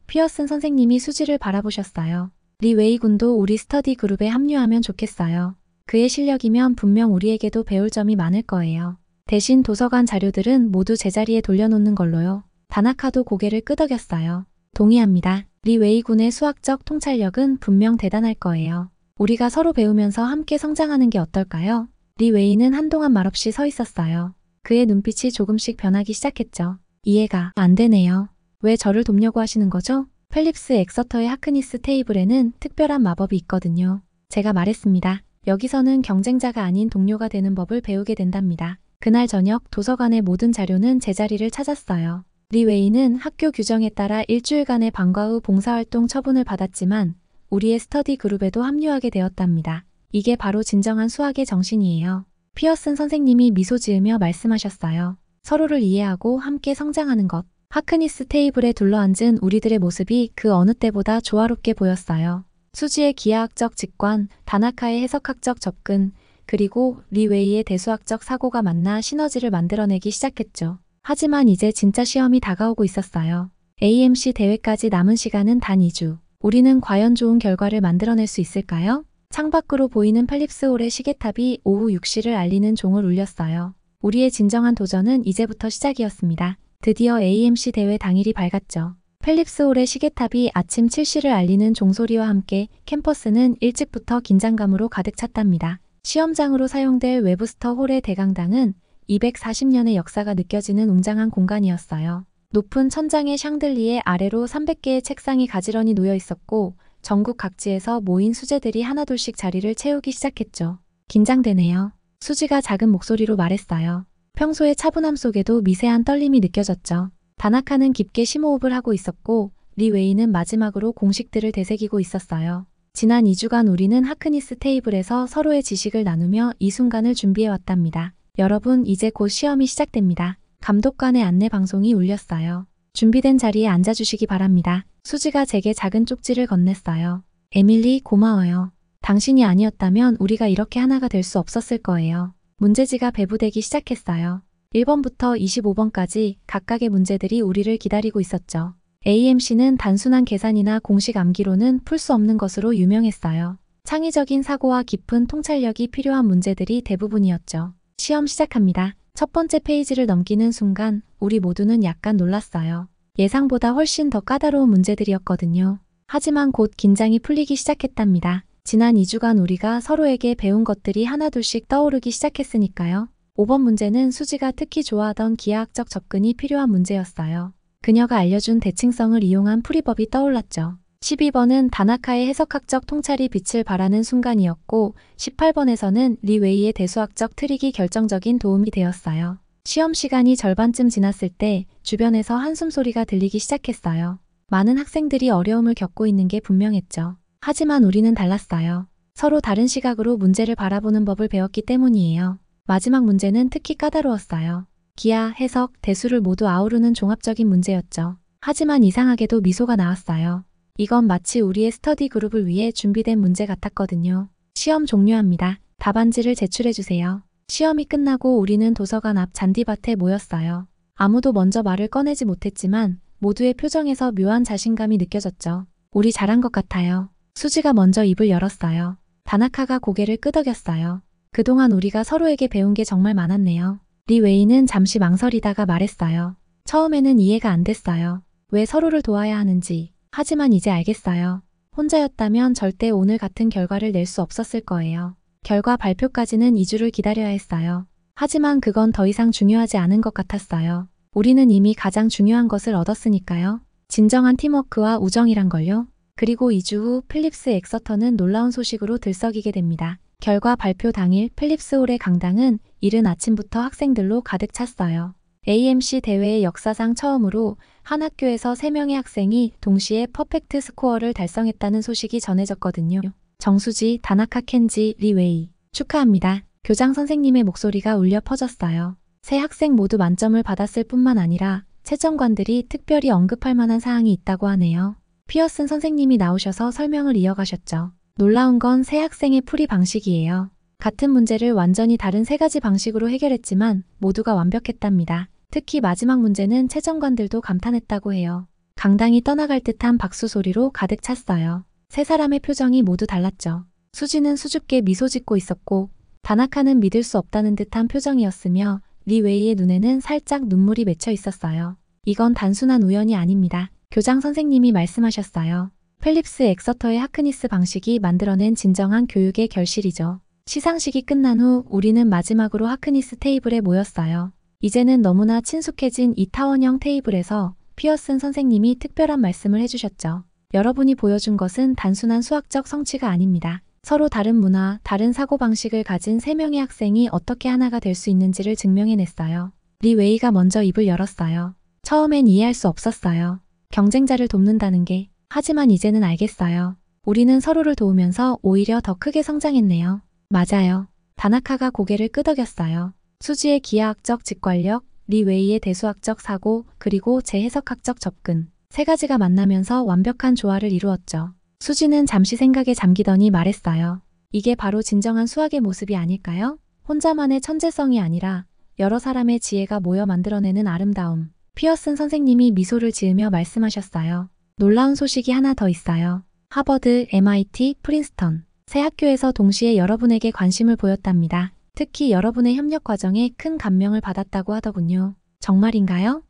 피어슨 선생님이 수지를 바라보셨어요. 리 웨이 군도 우리 스터디 그룹에 합류하면 좋겠어요. 그의 실력이면 분명 우리에게도 배울 점이 많을 거예요. 대신 도서관 자료들은 모두 제자리에 돌려놓는 걸로요. 다나카도 고개를 끄덕였어요. 동의합니다. 리 웨이 군의 수학적 통찰력은 분명 대단할 거예요. 우리가 서로 배우면서 함께 성장하는 게 어떨까요? 리 웨이는 한동안 말없이 서 있었어요. 그의 눈빛이 조금씩 변하기 시작했죠. 이해가 안 되네요. 왜 저를 돕려고 하시는 거죠? 펠립스 엑서터의 하크니스 테이블에는 특별한 마법이 있거든요. 제가 말했습니다. 여기서는 경쟁자가 아닌 동료가 되는 법을 배우게 된답니다. 그날 저녁 도서관의 모든 자료는 제자리를 찾았어요. 리 웨이는 학교 규정에 따라 일주일간의 방과 후 봉사활동 처분을 받았지만 우리의 스터디 그룹에도 합류하게 되었답니다. 이게 바로 진정한 수학의 정신이에요. 피어슨 선생님이 미소 지으며 말씀하셨어요. 서로를 이해하고 함께 성장하는 것. 하크니스 테이블에 둘러앉은 우리들의 모습이 그 어느 때보다 조화롭게 보였어요. 수지의 기하학적 직관, 다나카의 해석학적 접근, 그리고 리 웨이의 대수학적 사고가 만나 시너지를 만들어내기 시작했죠. 하지만 이제 진짜 시험이 다가오고 있었어요. AMC 대회까지 남은 시간은 단 2주. 우리는 과연 좋은 결과를 만들어낼 수 있을까요? 창밖으로 보이는 펠립스 홀의 시계탑이 오후 6시를 알리는 종을 울렸어요. 우리의 진정한 도전은 이제부터 시작이었습니다. 드디어 AMC 대회 당일이 밝았죠. 펠립스 홀의 시계탑이 아침 7시를 알리는 종소리와 함께 캠퍼스는 일찍부터 긴장감으로 가득 찼답니다. 시험장으로 사용될 웨브스터 홀의 대강당은 240년의 역사가 느껴지는 웅장한 공간이었어요. 높은 천장의 샹들리에 아래로 300개의 책상이 가지런히 놓여 있었고 전국 각지에서 모인 수재들이 하나둘씩 자리를 채우기 시작했죠. 긴장되네요. 수지가 작은 목소리로 말했어요. 평소의 차분함 속에도 미세한 떨림이 느껴졌죠. 다나카는 깊게 심호흡을 하고 있었고 리 웨이는 마지막으로 공식들을 되새기고 있었어요. 지난 2주간 우리는 하크니스 테이블에서 서로의 지식을 나누며 이 순간을 준비해왔답니다. 여러분, 이제 곧 시험이 시작됩니다. 감독관의 안내 방송이 울렸어요. 준비된 자리에 앉아주시기 바랍니다. 수지가 제게 작은 쪽지를 건넸어요. 에밀리, 고마워요. 당신이 아니었다면 우리가 이렇게 하나가 될 수 없었을 거예요. 문제지가 배부되기 시작했어요. 1번부터 25번까지 각각의 문제들이 우리를 기다리고 있었죠. AMC는 단순한 계산이나 공식 암기로는 풀 수 없는 것으로 유명했어요. 창의적인 사고와 깊은 통찰력이 필요한 문제들이 대부분이었죠. 시험 시작합니다. 첫 번째 페이지를 넘기는 순간 우리 모두는 약간 놀랐어요. 예상보다 훨씬 더 까다로운 문제들이었거든요. 하지만 곧 긴장이 풀리기 시작했답니다. 지난 2주간 우리가 서로에게 배운 것들이 하나둘씩 떠오르기 시작했으니까요. 5번 문제는 수지가 특히 좋아하던 기하학적 접근이 필요한 문제였어요. 그녀가 알려준 대칭성을 이용한 풀이법이 떠올랐죠. 12번은 다나카의 해석학적 통찰이 빛을 발하는 순간이었고 18번에서는 리 웨이의 대수학적 트릭이 결정적인 도움이 되었어요. 시험 시간이 절반쯤 지났을 때 주변에서 한숨 소리가 들리기 시작했어요. 많은 학생들이 어려움을 겪고 있는 게 분명했죠. 하지만 우리는 달랐어요. 서로 다른 시각으로 문제를 바라보는 법을 배웠기 때문이에요. 마지막 문제는 특히 까다로웠어요. 기하, 해석, 대수를 모두 아우르는 종합적인 문제였죠. 하지만 이상하게도 미소가 나왔어요. 이건 마치 우리의 스터디 그룹을 위해 준비된 문제 같았거든요. 시험 종료합니다. 답안지를 제출해주세요. 시험이 끝나고 우리는 도서관 앞 잔디밭에 모였어요. 아무도 먼저 말을 꺼내지 못했지만 모두의 표정에서 묘한 자신감이 느껴졌죠. 우리 잘한 것 같아요. 수지가 먼저 입을 열었어요. 다나카가 고개를 끄덕였어요. 그동안 우리가 서로에게 배운 게 정말 많았네요. 리 웨이는 잠시 망설이다가 말했어요. 처음에는 이해가 안 됐어요. 왜 서로를 도와야 하는지. 하지만 이제 알겠어요. 혼자였다면 절대 오늘 같은 결과를 낼 수 없었을 거예요. 결과 발표까지는 2주를 기다려야 했어요. 하지만 그건 더 이상 중요하지 않은 것 같았어요. 우리는 이미 가장 중요한 것을 얻었으니까요. 진정한 팀워크와 우정이란 걸요. 그리고 2주 후 필립스 엑서터는 놀라운 소식으로 들썩이게 됩니다. 결과 발표 당일 필립스홀의 강당은 이른 아침부터 학생들로 가득 찼어요. AMC 대회의 역사상 처음으로 한 학교에서 3명의 학생이 동시에 퍼펙트 스코어를 달성했다는 소식이 전해졌거든요. 정수지, 다나카 켄지, 리 웨이. 축하합니다. 교장 선생님의 목소리가 울려 퍼졌어요. 세 학생 모두 만점을 받았을 뿐만 아니라 채점관들이 특별히 언급할 만한 사항이 있다고 하네요. 피어슨 선생님이 나오셔서 설명을 이어가셨죠. 놀라운 건 세 학생의 풀이 방식이에요. 같은 문제를 완전히 다른 3가지 방식으로 해결했지만 모두가 완벽했답니다. 특히 마지막 문제는 채점관들도 감탄했다고 해요. 강당이 떠나갈 듯한 박수 소리로 가득 찼어요. 세 사람의 표정이 모두 달랐죠. 수지는 수줍게 미소 짓고 있었고 다나카는 믿을 수 없다는 듯한 표정이었으며 리 웨이의 눈에는 살짝 눈물이 맺혀 있었어요. 이건 단순한 우연이 아닙니다. 교장 선생님이 말씀하셨어요. 필립스 엑서터의 하크니스 방식이 만들어낸 진정한 교육의 결실이죠. 시상식이 끝난 후 우리는 마지막으로 하크니스 테이블에 모였어요. 이제는 너무나 친숙해진 이 타원형 테이블에서 피어슨 선생님이 특별한 말씀을 해주셨죠. 여러분이 보여준 것은 단순한 수학적 성취가 아닙니다. 서로 다른 문화, 다른 사고방식을 가진 3명의 학생이 어떻게 하나가 될 수 있는지를 증명해냈어요. 리 웨이가 먼저 입을 열었어요. 처음엔 이해할 수 없었어요. 경쟁자를 돕는다는 게. 하지만 이제는 알겠어요. 우리는 서로를 도우면서 오히려 더 크게 성장했네요. 맞아요. 다나카가 고개를 끄덕였어요. 수지의 기하학적 직관력, 리 웨이의 대수학적 사고, 그리고 제 해석학적 접근. 3가지가 만나면서 완벽한 조화를 이루었죠. 수지는 잠시 생각에 잠기더니 말했어요. 이게 바로 진정한 수학의 모습이 아닐까요? 혼자만의 천재성이 아니라 여러 사람의 지혜가 모여 만들어내는 아름다움. 피어슨 선생님이 미소를 지으며 말씀하셨어요. 놀라운 소식이 하나 더 있어요. 하버드, MIT, 프린스턴. 세 학교에서 동시에 여러분에게 관심을 보였답니다. 특히 여러분의 협력 과정에 큰 감명을 받았다고 하더군요. 정말인가요?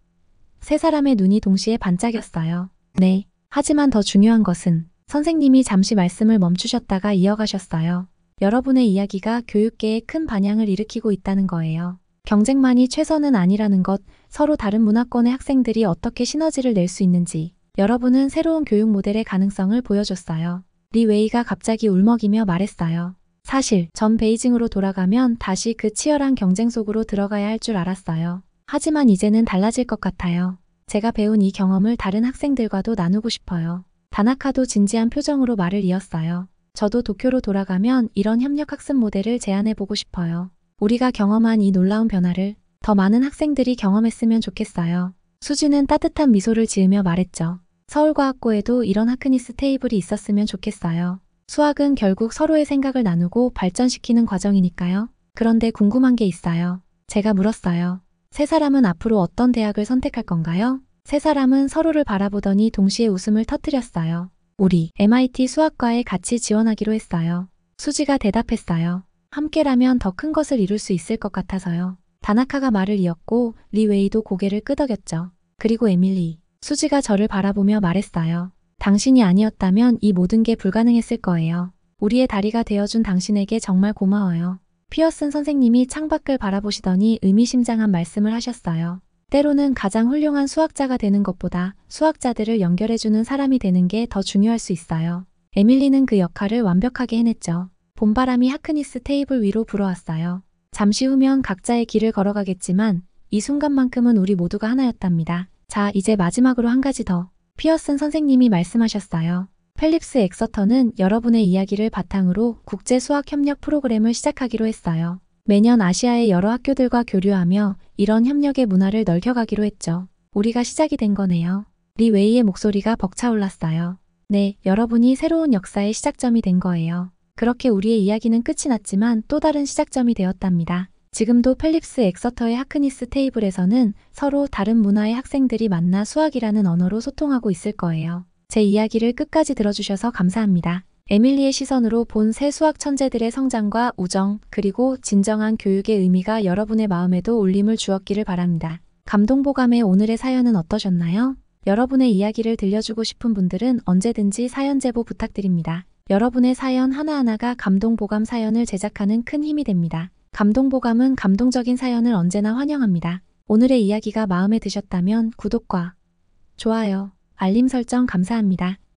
세 사람의 눈이 동시에 반짝였어요. 네. 하지만 더 중요한 것은 선생님이 잠시 말씀을 멈추셨다가 이어가셨어요. 여러분의 이야기가 교육계에 큰 반향을 일으키고 있다는 거예요. 경쟁만이 최선은 아니라는 것, 서로 다른 문화권의 학생들이 어떻게 시너지를 낼 수 있는지, 여러분은 새로운 교육 모델의 가능성을 보여줬어요. 리 웨이가 갑자기 울먹이며 말했어요. 사실 전 베이징으로 돌아가면 다시 그 치열한 경쟁 속으로 들어가야 할 줄 알았어요. 하지만 이제는 달라질 것 같아요. 제가 배운 이 경험을 다른 학생들과도 나누고 싶어요. 다나카도 진지한 표정으로 말을 이었어요. 저도 도쿄로 돌아가면 이런 협력학습 모델을 제안해보고 싶어요. 우리가 경험한 이 놀라운 변화를 더 많은 학생들이 경험했으면 좋겠어요. 수지는 따뜻한 미소를 지으며 말했죠. 서울과학고에도 이런 하크니스 테이블이 있었으면 좋겠어요. 수학은 결국 서로의 생각을 나누고 발전시키는 과정이니까요. 그런데 궁금한 게 있어요. 제가 물었어요. 세 사람은 앞으로 어떤 대학을 선택할 건가요? 세 사람은 서로를 바라보더니 동시에 웃음을 터뜨렸어요. 우리 MIT 수학과에 같이 지원하기로 했어요. 수지가 대답했어요. 함께라면 더 큰 것을 이룰 수 있을 것 같아서요. 다나카가 말을 이었고 리 웨이도 고개를 끄덕였죠. 그리고 에밀리, 수지가 저를 바라보며 말했어요. 당신이 아니었다면 이 모든 게 불가능했을 거예요. 우리의 다리가 되어준 당신에게 정말 고마워요. 피어슨 선생님이 창밖을 바라보시더니 의미심장한 말씀을 하셨어요. 때로는 가장 훌륭한 수학자가 되는 것보다 수학자들을 연결해주는 사람이 되는 게 더 중요할 수 있어요. 에밀리는 그 역할을 완벽하게 해냈죠. 봄바람이 하크니스 테이블 위로 불어왔어요. 잠시 후면 각자의 길을 걸어가겠지만 이 순간만큼은 우리 모두가 하나였답니다. 자, 이제 마지막으로 한 가지 더. 피어슨 선생님이 말씀하셨어요. 펠립스 엑서터는 여러분의 이야기를 바탕으로 국제 수학 협력 프로그램을 시작하기로 했어요. 매년 아시아의 여러 학교들과 교류하며 이런 협력의 문화를 넓혀가기로 했죠. 우리가 시작이 된 거네요. 리 웨이의 목소리가 벅차올랐어요. 네, 여러분이 새로운 역사의 시작점이 된 거예요. 그렇게 우리의 이야기는 끝이 났지만 또 다른 시작점이 되었답니다. 지금도 펠립스 엑서터의 하크니스 테이블에서는 서로 다른 문화의 학생들이 만나 수학이라는 언어로 소통하고 있을 거예요. 제 이야기를 끝까지 들어주셔서 감사합니다. 에밀리의 시선으로 본 새 수학 천재들의 성장과 우정, 그리고 진정한 교육의 의미가 여러분의 마음에도 울림을 주었기를 바랍니다. 감동보감의 오늘의 사연은 어떠셨나요? 여러분의 이야기를 들려주고 싶은 분들은 언제든지 사연 제보 부탁드립니다. 여러분의 사연 하나하나가 감동보감 사연을 제작하는 큰 힘이 됩니다. 감동보감은 감동적인 사연을 언제나 환영합니다. 오늘의 이야기가 마음에 드셨다면 구독과 좋아요, 알림 설정 감사합니다.